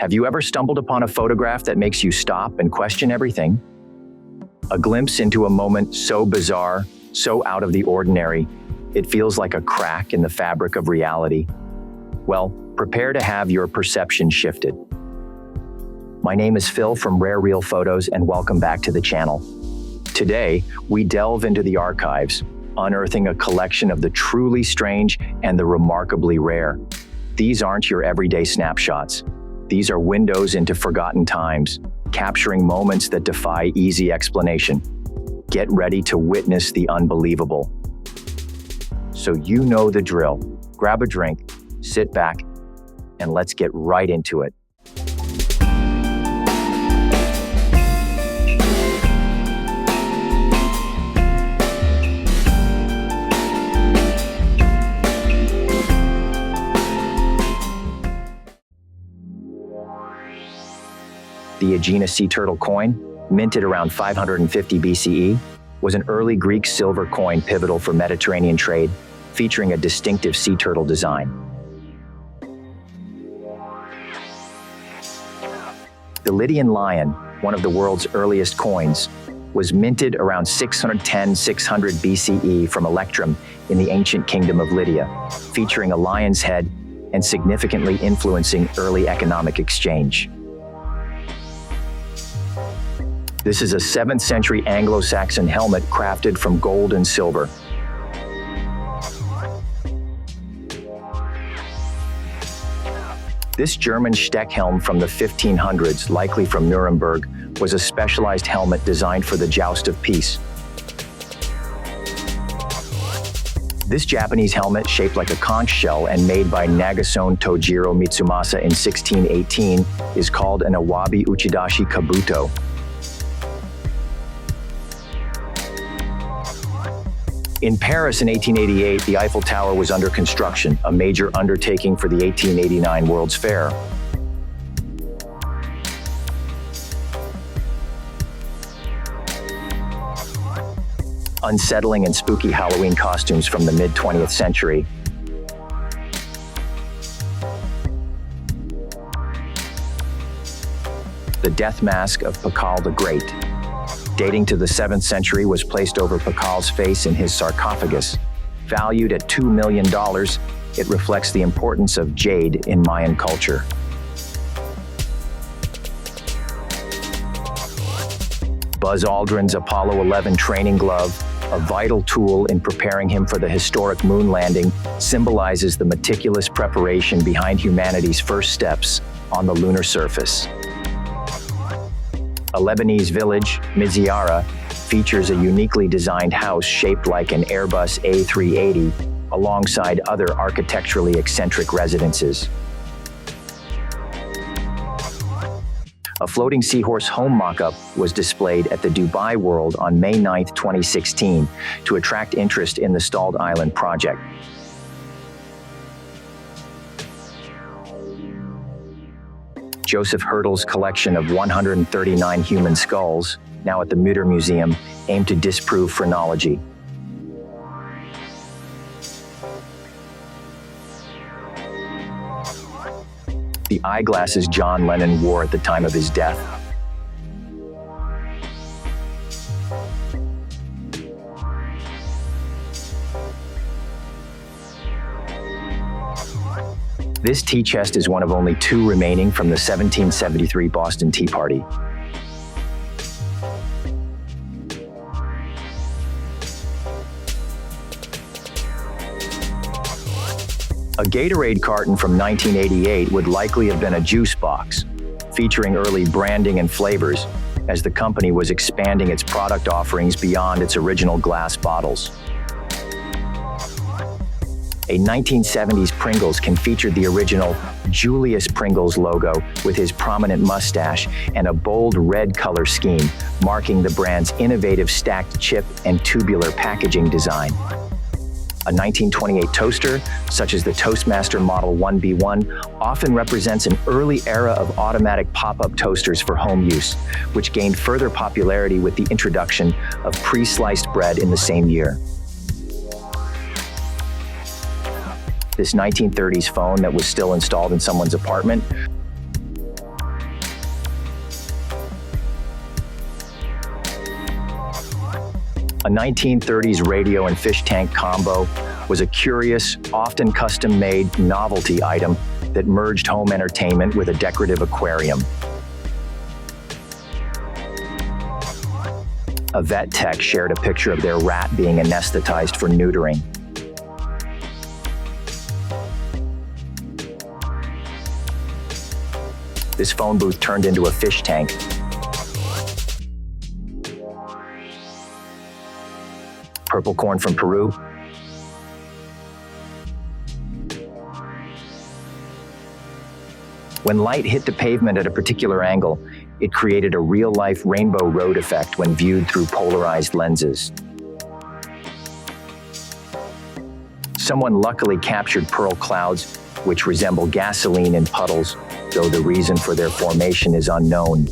Have you ever stumbled upon a photograph that makes you stop and question everything? A glimpse into a moment so bizarre, so out of the ordinary, it feels like a crack in the fabric of reality. Well, prepare to have your perception shifted. My name is Phil from Rare Real Photos, and welcome back to the channel. Today, we delve into the archives, unearthing a collection of the truly strange and the remarkably rare. These aren't your everyday snapshots. These are windows into forgotten times, capturing moments that defy easy explanation. Get ready to witness the unbelievable. So you know the drill. Grab a drink, sit back, and let's get right into it. The Aegina sea turtle coin, minted around 550 BCE, was an early Greek silver coin pivotal for Mediterranean trade, featuring a distinctive sea turtle design. The Lydian lion, one of the world's earliest coins, was minted around 610–600 BCE from Electrum in the ancient kingdom of Lydia, featuring a lion's head and significantly influencing early economic exchange. This is a 7th century Anglo-Saxon helmet crafted from gold and silver. This German Steckhelm from the 1500s, likely from Nuremberg, was a specialized helmet designed for the joust of peace. This Japanese helmet, shaped like a conch shell and made by Nagason Tojiro Mitsumasa in 1618, is called an Awabi Uchidashi Kabuto. In Paris in 1888, the Eiffel Tower was under construction, a major undertaking for the 1889 World's Fair. Unsettling and spooky Halloween costumes from the mid-20th century. The death mask of Pakal the Great, dating to the 7th century, was placed over Pakal's face in his sarcophagus. Valued at $2 million, it reflects the importance of jade in Mayan culture. Buzz Aldrin's Apollo 11 training glove, a vital tool in preparing him for the historic moon landing, symbolizes the meticulous preparation behind humanity's first steps on the lunar surface. A Lebanese village, Miziara, features a uniquely designed house shaped like an Airbus A380, alongside other architecturally eccentric residences. A floating seahorse home mock-up was displayed at the Dubai World on May 9, 2016, to attract interest in the Stalled Island project. Joseph Hurtel's collection of 139 human skulls, now at the Mütter Museum, aim to disprove phrenology. The eyeglasses John Lennon wore at the time of his death. This tea chest is one of only 2 remaining from the 1773 Boston Tea Party. A Gatorade carton from 1988 would likely have been a juice box, featuring early branding and flavors, as the company was expanding its product offerings beyond its original glass bottles. A 1970s Pringles can feature the original Julius Pringles logo with his prominent mustache and a bold red color scheme, marking the brand's innovative stacked chip and tubular packaging design. A 1928 toaster, such as the Toastmaster Model 1B1, often represents an early era of automatic pop-up toasters for home use, which gained further popularity with the introduction of pre-sliced bread in the same year. This 1930s phone that was still installed in someone's apartment A 1930s radio and fish tank combo was a curious, often custom-made novelty item that merged home entertainment with a decorative aquarium. A vet tech shared a picture of their rat being anesthetized for neutering. This phone booth turned into a fish tank. Purple corn from Peru. When light hit the pavement at a particular angle, it created a real-life rainbow road effect when viewed through polarized lenses. Someone luckily captured pearl clouds, which resemble gasoline in puddles, though the reason for their formation is unknown.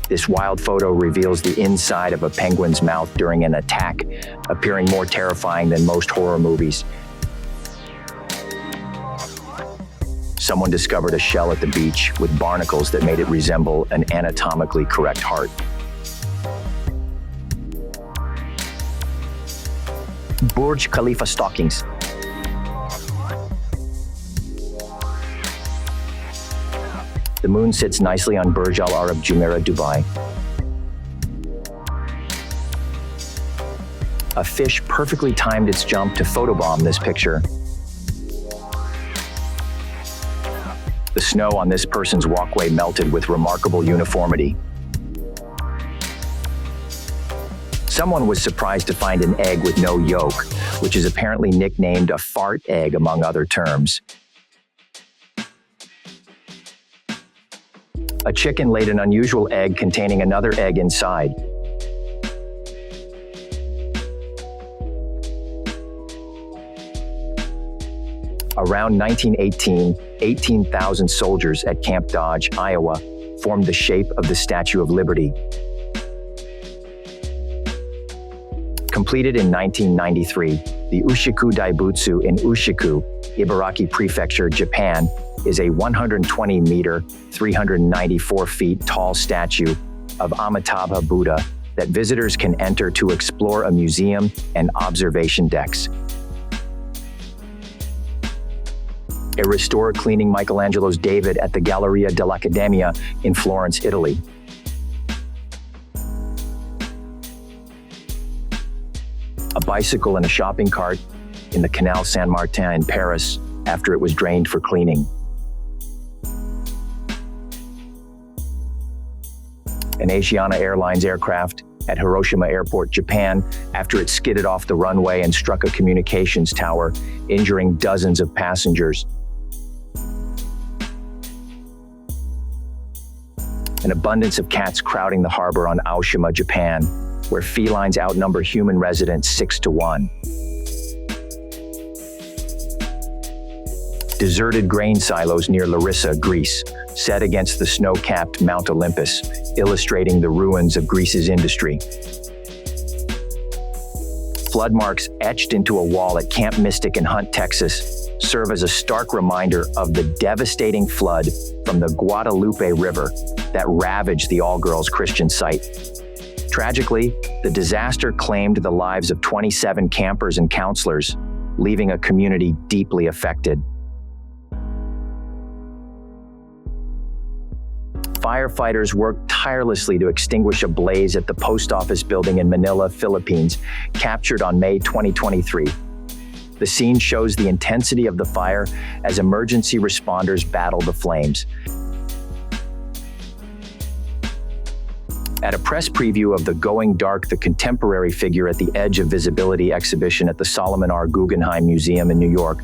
This wild photo reveals the inside of a penguin's mouth during an attack, appearing more terrifying than most horror movies. Someone discovered a shell at the beach with barnacles that made it resemble an anatomically correct heart. Burj Khalifa stockings. The moon sits nicely on Burj Al Arab Jumeirah, Dubai. A fish perfectly timed its jump to photobomb this picture. The snow on this person's walkway melted with remarkable uniformity. Someone was surprised to find an egg with no yolk, which is apparently nicknamed a fart egg among other terms. A chicken laid an unusual egg containing another egg inside. Around 1918, 18,000 soldiers at Camp Dodge, Iowa, formed the shape of the Statue of Liberty. Completed in 1993, the Ushiku Daibutsu in Ushiku, Ibaraki Prefecture, Japan, is a 120-meter, 394 feet tall statue of Amitabha Buddha that visitors can enter to explore a museum and observation decks. A restorer cleaning Michelangelo's David at the Galleria dell'Accademia in Florence, Italy. A bicycle and a shopping cart in the Canal Saint-Martin in Paris after it was drained for cleaning. An Asiana Airlines aircraft at Hiroshima Airport, Japan, after it skidded off the runway and struck a communications tower, injuring dozens of passengers. An abundance of cats crowding the harbor on Aoshima, Japan, where felines outnumber human residents 6-1. Deserted grain silos near Larissa, Greece, set against the snow-capped Mount Olympus, illustrating the ruins of Greece's industry. Flood marks etched into a wall at Camp Mystic in Hunt, Texas, serve as a stark reminder of the devastating flood from the Guadalupe River that ravaged the all-girls Christian site. Tragically, the disaster claimed the lives of 27 campers and counselors, leaving a community deeply affected. Firefighters worked tirelessly to extinguish a blaze at the post office building in Manila, Philippines, captured on May 2023. The scene shows the intensity of the fire as emergency responders battle the flames. At a press preview of the Going Dark, the Contemporary Figure at the Edge of Visibility exhibition at the Solomon R. Guggenheim Museum in New York,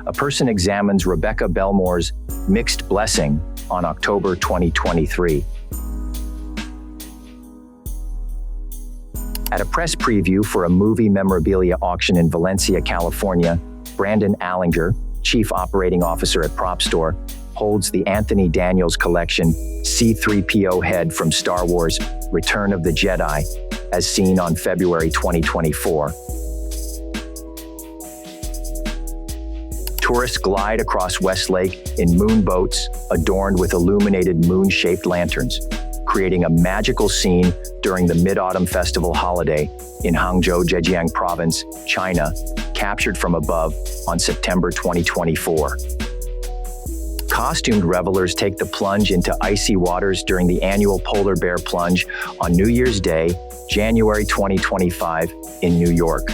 a person examines Rebecca Belmore's Mixed Blessing on October 2023. At a press preview for a movie memorabilia auction in Valencia, California, Brandon Allinger, Chief Operating Officer at Prop Store, holds the Anthony Daniels Collection C-3PO head from Star Wars: Return of the Jedi, as seen on February 2024. Tourists glide across Westlake in moon boats adorned with illuminated moon-shaped lanterns, creating a magical scene during the Mid-Autumn Festival holiday in Hangzhou, Zhejiang Province, China, captured from above on September 2024. Costumed revelers take the plunge into icy waters during the annual Polar Bear Plunge on New Year's Day, January 2025, in New York.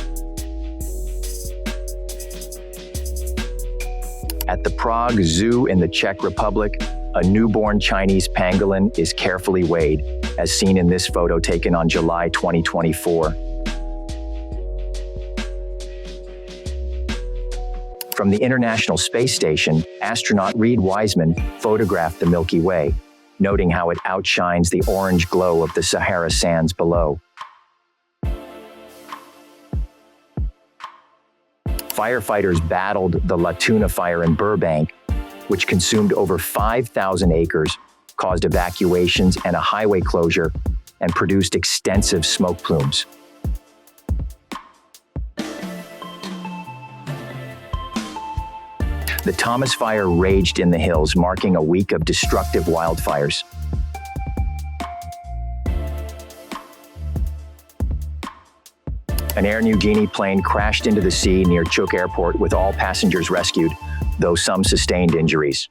At the Prague Zoo in the Czech Republic, a newborn Chinese pangolin is carefully weighed, as seen in this photo taken on July 2024. From the International Space Station, astronaut Reid Wiseman photographed the Milky Way, noting how it outshines the orange glow of the Sahara sands below. Firefighters battled the La Tuna fire in Burbank, which consumed over 5,000 acres, caused evacuations and a highway closure, and produced extensive smoke plumes. The Thomas Fire raged in the hills, marking a week of destructive wildfires. An Air Niugini plane crashed into the sea near Chuuk Airport with all passengers rescued, though some sustained injuries.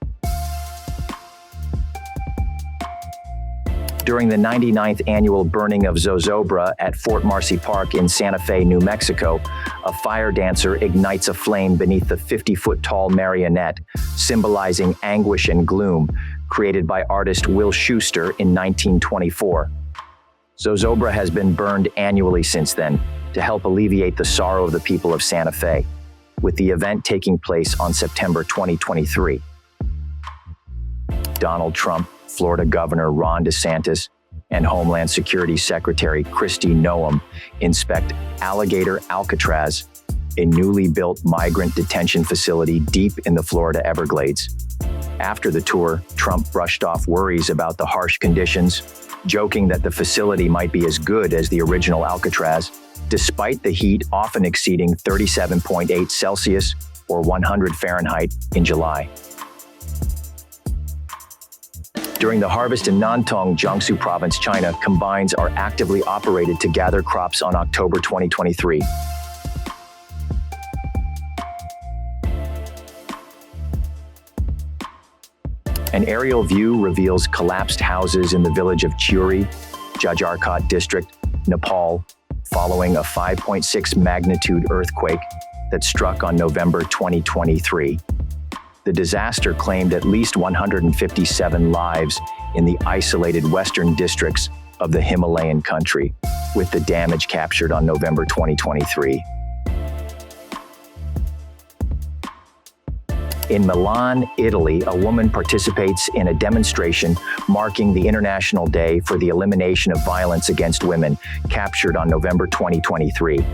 During the 99th annual burning of Zozobra at Fort Marcy Park in Santa Fe, New Mexico, a fire dancer ignites a flame beneath the 50-foot-tall marionette, symbolizing anguish and gloom, created by artist Will Schuster in 1924. Zozobra has been burned annually since then to help alleviate the sorrow of the people of Santa Fe, with the event taking place on September 2023. Donald Trump, Florida Governor Ron DeSantis, and Homeland Security Secretary Kristi Noem inspect Alligator Alcatraz, a newly built migrant detention facility deep in the Florida Everglades. After the tour, Trump brushed off worries about the harsh conditions, joking that the facility might be as good as the original Alcatraz, despite the heat often exceeding 37.8 Celsius or 100 Fahrenheit in July. During the harvest in Nantong, Jiangsu Province, China, combines are actively operated to gather crops on October 2023. An aerial view reveals collapsed houses in the village of Chiuri, Jajarkot District, Nepal, following a 5.6 magnitude earthquake that struck on November 2023. The disaster claimed at least 157 lives in the isolated western districts of the Himalayan country, with the damage captured on November 2023. In Milan, Italy, a woman participates in a demonstration marking the International Day for the Elimination of Violence Against Women, captured on November 2023.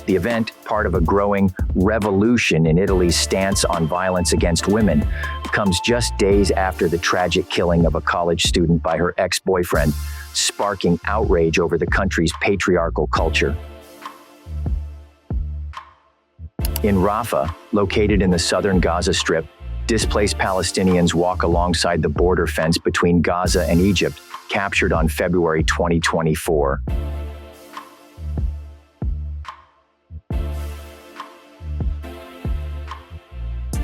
The event, part of a growing revolution in Italy's stance on violence against women, comes just days after the tragic killing of a college student by her ex-boyfriend, sparking outrage over the country's patriarchal culture. In Rafah, located in the southern Gaza Strip, displaced Palestinians walk alongside the border fence between Gaza and Egypt, captured on February 2024.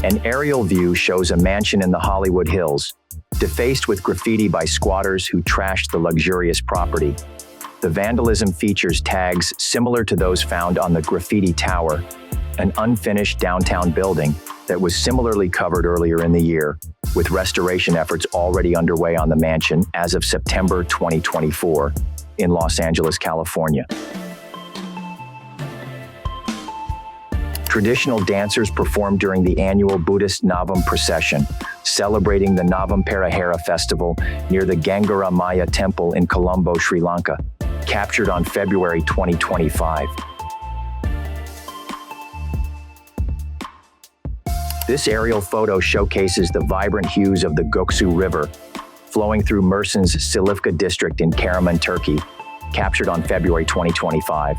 An aerial view shows a mansion in the Hollywood Hills, defaced with graffiti by squatters who trashed the luxurious property. The vandalism features tags similar to those found on the Graffiti Tower, an unfinished downtown building that was similarly covered earlier in the year, with restoration efforts already underway on the mansion as of September 2024 in Los Angeles, California. Traditional dancers performed during the annual Buddhist Navam procession, celebrating the Navam Perahera festival near the Gangara Maya temple in Colombo, Sri Lanka, captured on February 2025. This aerial photo showcases the vibrant hues of the Göksu River, flowing through Mersin's Silifke district in Karaman, Turkey, captured on February 2025.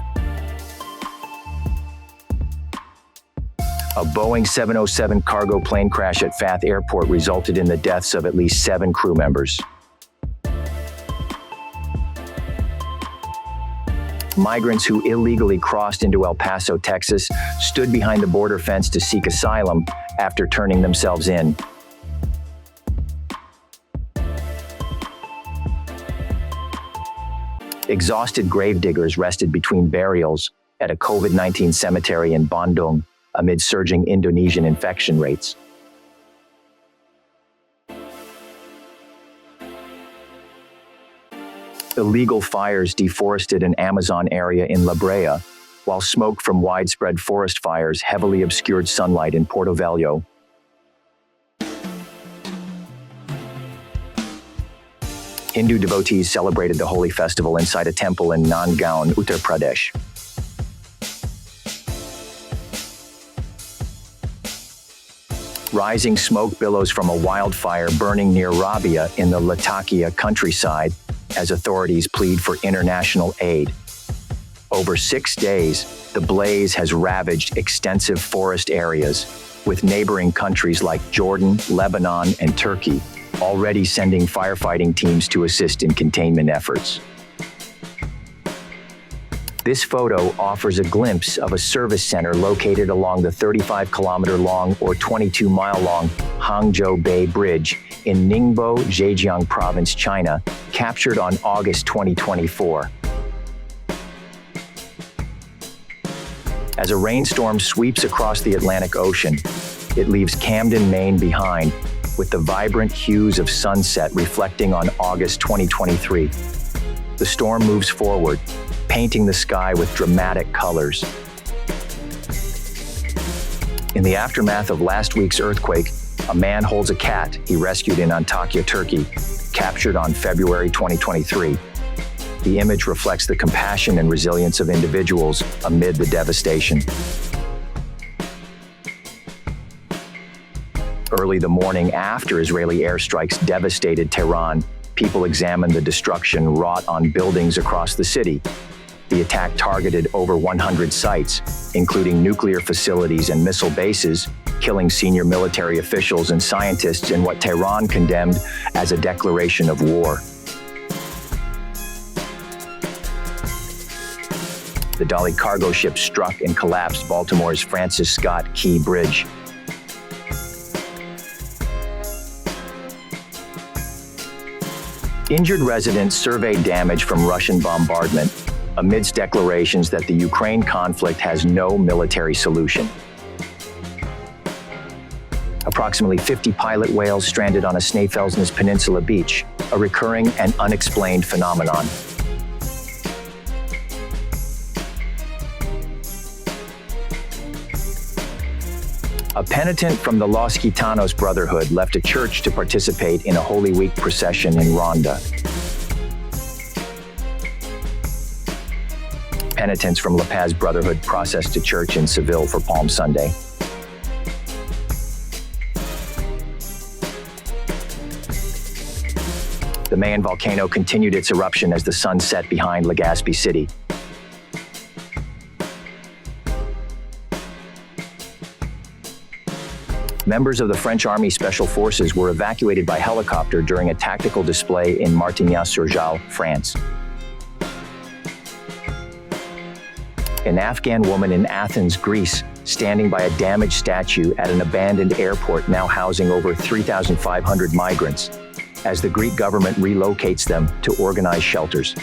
A Boeing 707 cargo plane crash at Fath Airport resulted in the deaths of at least 7 crew members. Migrants who illegally crossed into El Paso, Texas, stood behind the border fence to seek asylum after turning themselves in. Exhausted gravediggers rested between burials at a COVID-19 cemetery in Bandung amid surging Indonesian infection rates. Illegal fires deforested an Amazon area in La Brea, while smoke from widespread forest fires heavily obscured sunlight in Porto Velho. Hindu devotees celebrated the holy festival inside a temple in Nandgaon, Uttar Pradesh. Rising smoke billows from a wildfire burning near Rabia in the Latakia countryside as authorities plead for international aid. Over 6 days, the blaze has ravaged extensive forest areas, with neighboring countries like Jordan, Lebanon, and Turkey already sending firefighting teams to assist in containment efforts. This photo offers a glimpse of a service center located along the 35-kilometer-long or 22-mile-long Hangzhou Bay Bridge in Ningbo, Zhejiang Province, China, captured on August 2024. As a rainstorm sweeps across the Atlantic Ocean, it leaves Camden, Maine behind, with the vibrant hues of sunset reflecting on August 2023. The storm moves forward, painting the sky with dramatic colors. In the aftermath of last week's earthquake, a man holds a cat he rescued in Antakya, Turkey, captured on February 2023. The image reflects the compassion and resilience of individuals amid the devastation. Early the morning after Israeli airstrikes devastated Tehran, people examined the destruction wrought on buildings across the city. The attack targeted over 100 sites, including nuclear facilities and missile bases, killing senior military officials and scientists in what Tehran condemned as a declaration of war. The Dali cargo ship struck and collapsed Baltimore's Francis Scott Key Bridge. Injured residents surveyed damage from Russian bombardment, amidst declarations that the Ukraine conflict has no military solution. Approximately 50 pilot whales stranded on a Snæfellsnes Peninsula beach, a recurring and unexplained phenomenon. A penitent from the Los Gitanos Brotherhood left a church to participate in a Holy Week procession in Ronda. Penitents from La Paz Brotherhood processed to church in Seville for Palm Sunday. The Mayan volcano continued its eruption as the sun set behind Legazpi City. Members of the French Army Special Forces were evacuated by helicopter during a tactical display in Martigny-sur-Jalles, France. An Afghan woman in Athens, Greece, standing by a damaged statue at an abandoned airport now housing over 3,500 migrants, as the Greek government relocates them to organized shelters.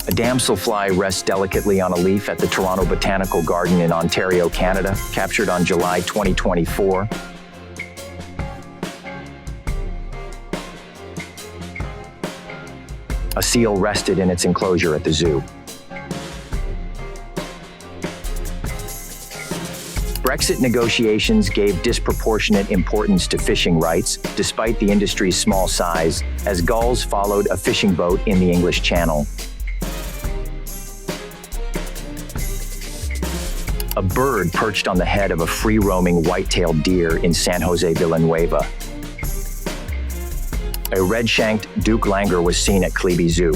A damselfly rests delicately on a leaf at the Toronto Botanical Garden in Ontario, Canada, captured on July 2024. A seal rested in its enclosure at the zoo. Brexit negotiations gave disproportionate importance to fishing rights, despite the industry's small size, as gulls followed a fishing boat in the English Channel. A bird perched on the head of a free-roaming white-tailed deer in San Jose Villanueva. A red-shanked Duke langur was seen at Klebe Zoo.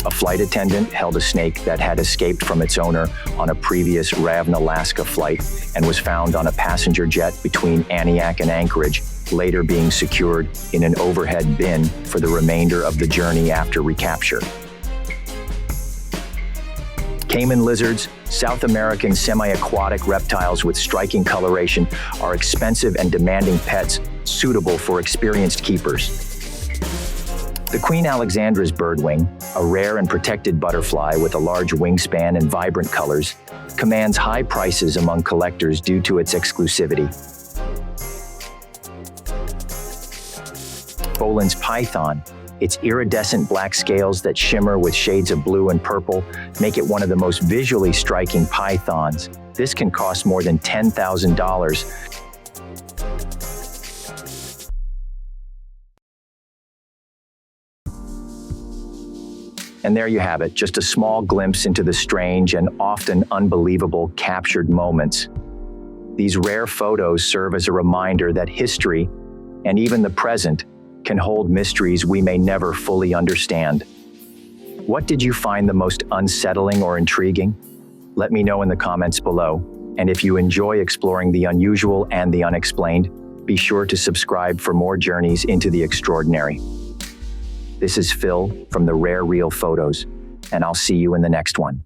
A flight attendant held a snake that had escaped from its owner on a previous Ravn, Alaska flight and was found on a passenger jet between Aniak and Anchorage, later being secured in an overhead bin for the remainder of the journey after recapture. Caiman lizards, South American semi-aquatic reptiles with striking coloration, are expensive and demanding pets suitable for experienced keepers. The Queen Alexandra's birdwing, a rare and protected butterfly with a large wingspan and vibrant colors, commands high prices among collectors due to its exclusivity. Boelen's python, its iridescent black scales that shimmer with shades of blue and purple, make it one of the most visually striking pythons. This can cost more than $10,000. And there you have it, just a small glimpse into the strange and often unbelievable captured moments. These rare photos serve as a reminder that history, and even the present, can hold mysteries we may never fully understand. What did you find the most unsettling or intriguing? Let me know in the comments below. And if you enjoy exploring the unusual and the unexplained, be sure to subscribe for more journeys into the extraordinary. This is Phil from the Rare Real Photos, and I'll see you in the next one.